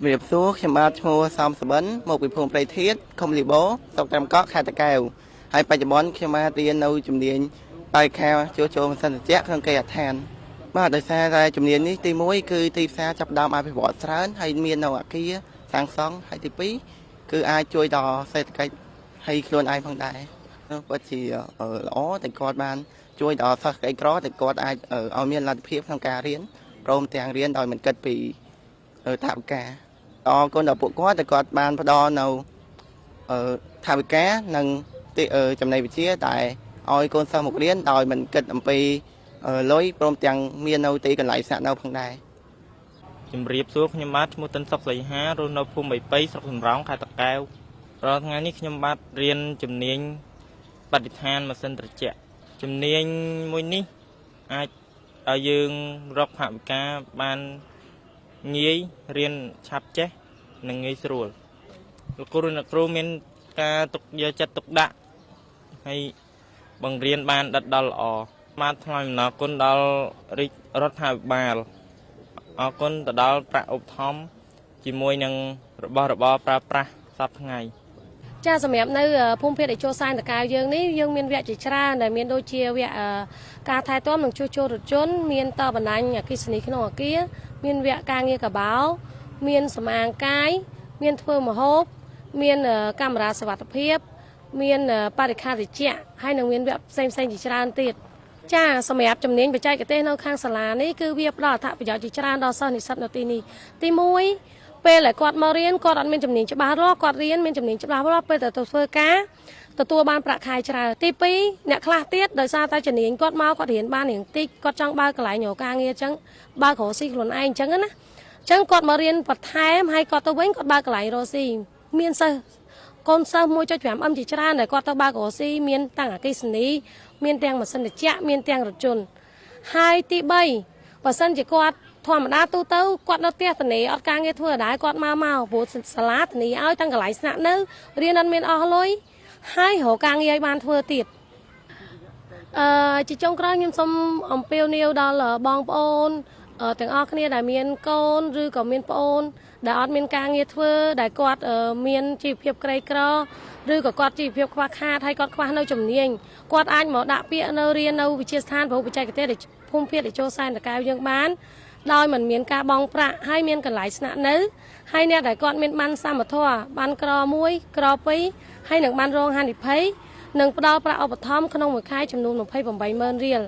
រៀបសួរខ្ញុំបាទឈ្មោះសំសបិនមកពីភូមិព្រៃធាតុឃុំលីបូស្រុកត្រាំកក់ខេត្តតាកែវហើយបច្ចុប្បន្នខ្ញុំបានរៀននៅជំនាញបរិក្ខារជួសជុលម៉ាស៊ីនត្រជាក់ក្នុងគេហដ្ឋានបាទដោយសារតែជំនាញនេះទី1គឺទីផ្សារចាប់ផ្ដើមអភិវឌ្ឍច្រើនហើយមាននៅអគារសាងសង់ហើយទី2គឺអាចជួយដល់សេដ្ឋកិច្ចហើយខ្លួនឯងផងដែរពិតជាល្អតែគាត់បានជួយដល់សិស្សក្រីក្រតែគាត់អាចឲ្យមានលទ្ធភាពក្នុងការរៀនព្រមទាំងរៀនដោយមិនគិតពីថវិកាអរគុណដល់ពួកគាត់ដែលគាត់បានផ្ដល់នៅថវិកានិងចំណីវិជ្ជាតែឲ្យកូនសិស្សមករៀនដោយមិនគិតអំពីលុយព្រមទាំងមាននៅទីកន្លែងស្នាក់នៅផងដែរជំរាបសួរខ្ញុំបាទឈ្មោះតិនសុកសីហារស់នៅភូមិ3ស្រុកសំរោងខេត្តតាកែវរាល់ថ្ងៃនេះខ្ញុំបាទរៀនជំនាញបរិស្ថានម៉ាស៊ីនត្រជាក់ជំនាញមួយនេះអាចឲ្យយើងរកថវិកាបានងាយរៀនឆាប់ចេះនិងងាយស្រួលលោកគ្រូមានការយកចិត្តទុកដាក់ហើយបង្រៀនបានដិតដល់ល្អបាទថ្លែងអំណរគុណដល់រាជរដ្ឋាភិបាលអរគុណទៅដល់ប្រាក់ឧបត្ថម្ភជាមួយនឹងរបស់របរប្រើប្រាស់សពថ្ងៃចាសម្រាប់នៅភូមិភាគតេជោសែនតកែវយើងនេះយើងមានវគ្គជាច្រើនដែលមានដូចជាវគ្គការថែទាំនិងជួសជុលរថយន្តមានតបណ្ដាញអគ្គិសនីក្នុងអគារមានវគ្គការងារកបោមានសម្អាងកាយមានធ្វើម្ហូបមានកាមេរ៉ាសុវត្ថិភាពមានបរិក្ខារត្រជាក់ហើយនឹងមានវគ្គផ្សេងជាច្រើនទៀតចាសម្រាប់ជំនាញបច្ចេកទេសនៅខាងសាលានេះគឺវាផ្ដល់អត្ថប្រយោជន៍ជាច្រើនដល់សិស្សនិស្សិតនៅទីនេះទី1ពេលដែលគាត់មករៀនគាត់អត់មានជំនាញច្បាស់លាស់គាត់រៀនមានជំនាញច្បាស់លាស់ពេលទៅធ្វើការទទួលបានប្រាក់ខែច្រើនទី2អ្នកខ្លះទៀតដោយសារតែជំនាញគាត់មកគាត់រៀនបានរៀងតិចគាត់ចង់បើកកន្លែងរកការងារអញ្ចឹងបើករកស៊ីខ្លួនឯងអញ្ចឹងណាអញ្ចឹងគាត់មករៀនបន្ថែមហើយគាត់ទៅវិញគាត់បើកកន្លែងរកស៊ីមានសិស្សកូនសិស្ស 1.5 ជាច្រើនដែលគាត់ទៅបើករកស៊ីមានទាំងអគ្គិសនីមានទាំងម៉ាស៊ីនត្រជាក់មានទាំងរថយន្តហើយទី3បើសិនជាគាត់ធម្មតាទូទៅគាត់នៅផ្ទះតនេអត់ការងារធ្វើដែរគាត់មកព្រោះសាលាតនីឲ្យទាំងកន្លែងស្នាក់នៅរៀនអត់មានអស់លុយហើយរកការងារឲ្យបានធ្វើទៀតជាចុងក្រោយខ្ញុំសូមអំពាវនាវដល់បងប្អូនទាំងអស់គ្នាដែលមានកូនឬក៏មានប្អូនដែលអត់មានការងារធ្វើដែលគាត់មានជីវភាពក្រីក្រឬក៏គាត់ជីវភាពខ្វះខាតហើយគាត់ខ្វះនៅជំនាញគាត់អាចមកដាក់ពាក្យនៅរៀននៅវិទ្យាស្ថានបច្ចេកទេសភូមិភាគតេជោសែនតកែវយើងបានដោយមិនមានការបង់ប្រាក់ហើយមានកន្លែងស្នាក់នៅហើយអ្នកដែលគាត់មានបានសមត្ថភាពបានក្រ1ក្រ2ហើយនឹងបានរងហានិភ័យនឹងផ្ដល់ប្រាក់ឧបត្ថម្ភក្នុងមួយខែចំនួន 28,000 រៀល